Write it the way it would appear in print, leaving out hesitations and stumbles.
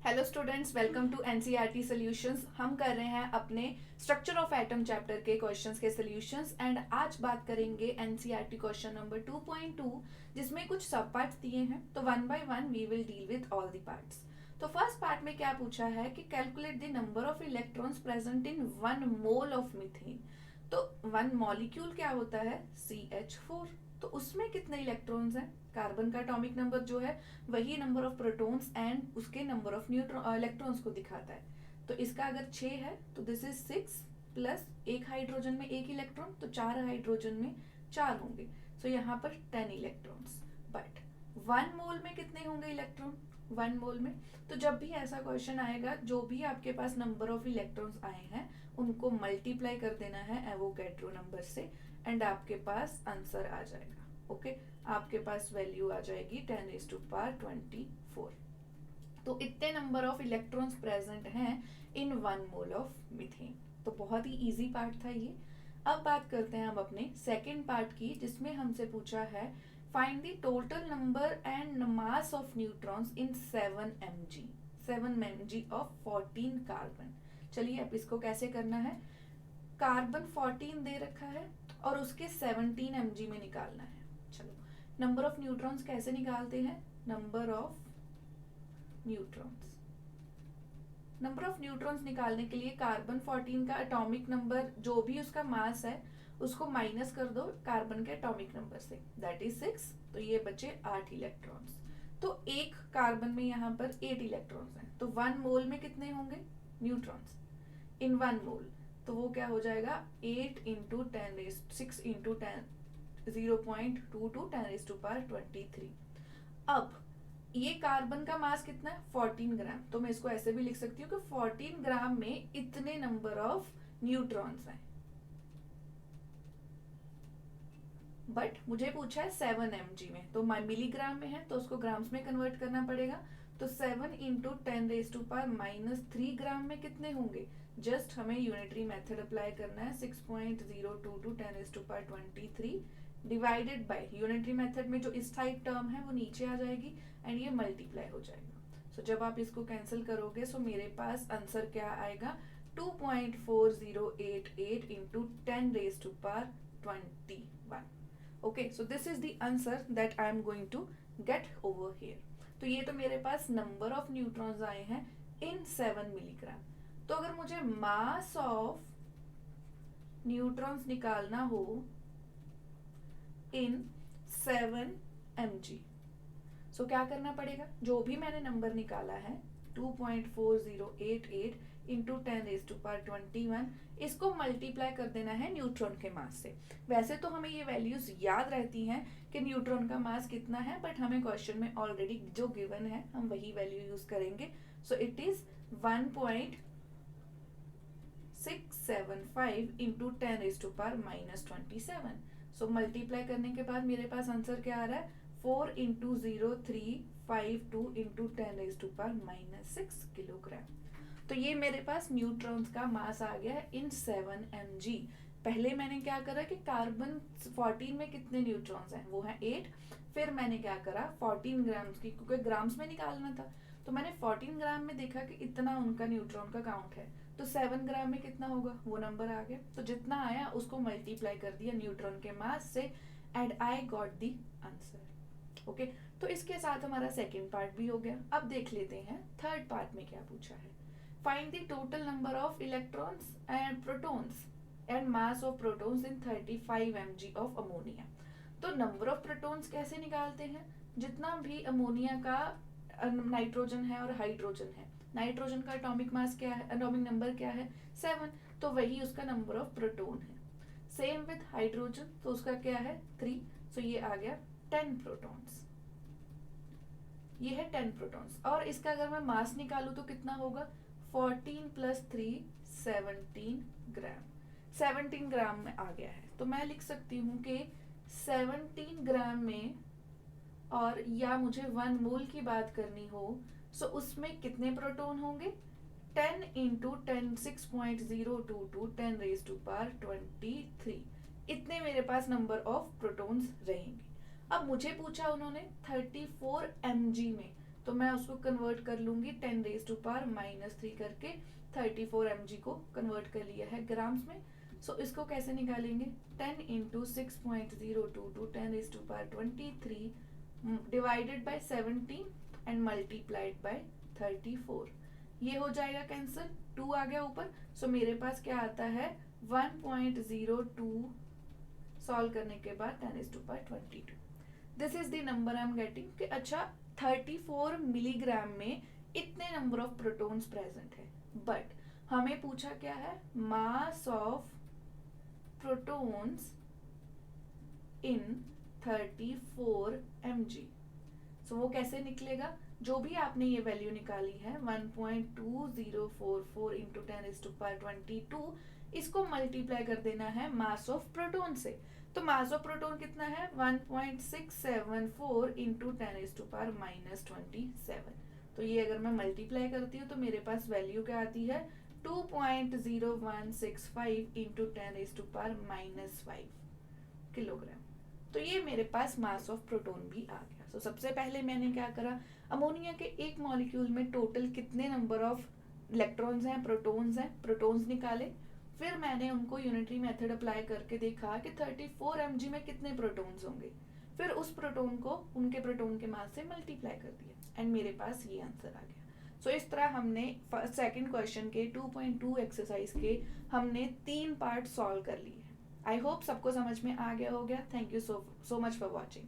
Hello students, welcome to NCERT solutions. हम कर रहे हैं अपने स्ट्रक्चर ऑफ एटम चैप्टर के क्वेश्चंस के सॉल्यूशंस एंड आज बात करेंगे एनसीईआरटी क्वेश्चन नंबर 2.2 जिसमें कुछ सब पार्ट्स दिए हैं। तो one by one we will deal with all the parts. तो फर्स्ट पार्ट में क्या पूछा है कि calculate the number of electrons present in 1 mole of methane. तो 1 मॉलिक्यूल क्या होता है? CH4। तो उसमें कितने इलेक्ट्रॉन्स हैं? कार्बन का एटॉमिक नंबर जो है वही नंबर ऑफ प्रोटॉन्स एंड उसके नंबर ऑफ न्यूट्रॉन इलेक्ट्रॉन्स को दिखाता है। तो इसका अगर 6 है तो दिस इज 6 प्लस एक हाइड्रोजन में एक इलेक्ट्रॉन, तो 4 हाइड्रोजन में 4 होंगे। सो यहाँ पर 10 इलेक्ट्रॉन्स। बट 1 मोल में कितने होंगे इलेक्ट्रॉन? 1 मोल में तो जब भी ऐसा क्वेश्चन आएगा, जो भी आपके पास नंबर ऑफ इलेक्ट्रॉन्स आए हैं उनको मल्टीप्लाई कर देना है एवोगैड्रो नंबर से एंड आपके पास आंसर आ जाएगा। ओके आपके पास वैल्यू आ जाएगी 10⁻24। तो इतने नंबर ऑफ इलेक्ट्रॉन्स प्रेजेंट हैं इन 1 मोल ऑफ मीथेन। तो बहुत ही इजी पार्ट था ये। अब बात करते हैं हम अपने सेकेंड पार्ट की, जिसमें हमसे पूछा है find the total number and mass of neutrons in 7 mg of 14 carbon. चलिए अब इसको कैसे करना है। कार्बन 14 दे रखा है और उसके 17 mg में निकालना है। चलो नंबर ऑफ न्यूट्रॉन्स कैसे निकालते हैं? नंबर ऑफ न्यूट्रॉन्स निकालने के लिए कार्बन 14 का एटॉमिक नंबर जो भी उसका मास है उसको माइनस कर दो कार्बन के एटॉमिक नंबर से, दैट इज 6। तो ये बचे 8 इलेक्ट्रॉन्स। तो एक कार्बन में यहाँ पर 8 इलेक्ट्रॉन्स हैं, तो 1 मोल में कितने होंगे न्यूट्रॉन्स इन 1 मोल? तो वो क्या हो जाएगा 8 इंटू 6 इंटू 0.22 10⁻23। अब ये कार्बन का मास कितना है? 14 ग्राम। तो मैं इसको ऐसे भी लिख सकती हूँ कि 14 ग्राम में इतने नंबर ऑफ न्यूट्रॉन्स हैं। बट मुझे पूछा है 7 mg में, तो मिलीग्राम में है तो उसको ग्राम्स में कन्वर्ट करना पड़ेगा। तो 7 इंटू 10⁻³ ग्राम में कितने होंगे? जस्ट हमें यूनिटरी मेथड अप्लाई करना है। 6.022 10⁻23 डिवाइडेड बाय यूनिटरी मेथड में जो इस टाइप टर्म है वो नीचे आ जाएगी एंड ये मल्टीप्लाई हो जाएगा। सो जब आप इसको कैंसिल करोगे सो मेरे पास आंसर क्या आएगा? 2.4088 into 10⁻21। Okay so this is the answer that I am going to get over here. तो ये तो मेरे पास नंबर ऑफ न्यूट्रॉन्स आए हैं इन 7 मिलीग्राम। तो अगर मुझे मास ऑफ न्यूट्रॉन्स निकालना हो इन 7 mg, सो क्या करना पड़ेगा? जो भी मैंने नंबर निकाला है 2.4088 इंटू 10⁻21 इसको मल्टीप्लाई कर देना है न्यूट्रॉन के मास से। वैसे तो हमें ये वैल्यूज याद रहती हैं कि न्यूट्रॉन का मास कितना है, बट हमें क्वेश्चन में ऑलरेडी जो गिवन है हम वही वैल्यू यूज करेंगे। So it is 1.675 into 10⁻27। So multiply करने के बाद मेरे पास आंसर क्या आ रहा है? 4 इंटू 0352 इंटू 10⁻6 किलोग्राम। तो ये मेरे पास न्यूट्रॉन्स का मास आ गया है इन 7 mg। पहले मैंने क्या करा कि कार्बन 14 में कितने न्यूट्रॉन्स हैं? वो है 8। फिर मैंने क्या करा 14 ग्राम्स की, क्योंकि ग्राम्स में निकालना था, तो मैंने 14 ग्राम में देखा कि इतना उनका न्यूट्रॉन का काउंट है। तो 7 ग्राम में कितना होगा वो नंबर आ गया, तो जितना आया उसको मल्टीप्लाई कर दिया न्यूट्रॉन के मास से and I got the answer. Okay तो इसके साथ हमारा सेकेंड पार्ट भी हो गया। अब देख लेते हैं थर्ड पार्ट में क्या पूछा है। Find the total number of electrons and protons and mass of protons in 35 mg of ammonia. तो नंबर ऑफ प्रोटॉन्स कैसे निकालते हैं? जितना भी अमोनिया का नाइट्रोजन है और हाइड्रोजन है, नाइट्रोजन का एटॉमिक मास क्या है, एटॉमिक नंबर क्या है? 7। तो वही उसका नंबर ऑफ प्रोटॉन है। सेम विद हाइड्रोजन, तो उसका क्या है? 3। सो ये आ गया 10 प्रोटॉन्स। ये है 10 प्रोटॉन्स और इसका अगर मैं मास निकालू तो कितना होगा? 14 प्लस 3 17 ग्राम। 17 ग्राम में आ गया है, तो मैं लिख सकती हूँ कि 17 ग्राम में, और या मुझे 1 मोल की बात करनी हो सो उसमें कितने प्रोटॉन होंगे? 10 इंटू 6.022 10⁻23। इतने मेरे पास नंबर ऑफ प्रोटॉन्स रहेंगे। अब मुझे पूछा उन्होंने 34 mg में, तो मैं उसको कन्वर्ट कर लूंगी 10⁻³ करके 34 mg को कन्वर्ट कर लिया है ग्राम्स में। सो इसको कैसे निकालेंगे, 10 into 6.022 10⁻23 divided by 17 and multiplied by 34। ये हो जाएगा कैंसिल, 2 आ गया ऊपर। सो मेरे पास क्या आता है 1.02 सॉल्व करने के बाद 10⁻22। This is the number I am getting कि अच्छा 34 मिलीग्राम में इतने नंबर ऑफ प्रोटॉन्स प्रेजेंट है। बट हमें पूछा क्या है, mass of protons in 34 mg। सो वो कैसे निकलेगा, जो भी आपने ये वैल्यू निकाली है 1.2044 इंटू 10⁻22, इसको मल्टीप्लाई कर देना है मास ऑफ प्रोटॉन से। तो मास ऑफ प्रोटॉन कितना है 1.674 इंटू 10⁻⁻27। तो ये अगर मैं मल्टीप्लाई करती हूँ तो मेरे पास वैल्यू क्या आती है 2.0165 इंटू 10⁻⁻5 किलोग्राम। तो ये मेरे पास मास ऑफ प्रोटॉन भी आ गया। तो सबसे पहले मैंने क्या करा, अमोनिया के एक मॉलिक्यूल में टोटल कितने नंबर ऑफ इलेक्ट्रॉन्स हैं, प्रोटॉन्स हैं, प्रोटॉन्स निकाले। फिर मैंने उनको यूनिटरी मेथड अप्लाई करके देखा कि 34 mg में कितने प्रोटॉन्स होंगे। फिर उस प्रोटॉन को उनके प्रोटॉन के मास से मल्टीप्लाई कर दिया एंड मेरे पास ये आंसर आ गया। सो इस तरह हमने सेकंड क्वेश्चन के 2.2 एक्सरसाइज के हमने 3 पार्ट सॉल्व कर लिए। आई होप सबको समझ में आ गया हो गया। Thank you so much for watching.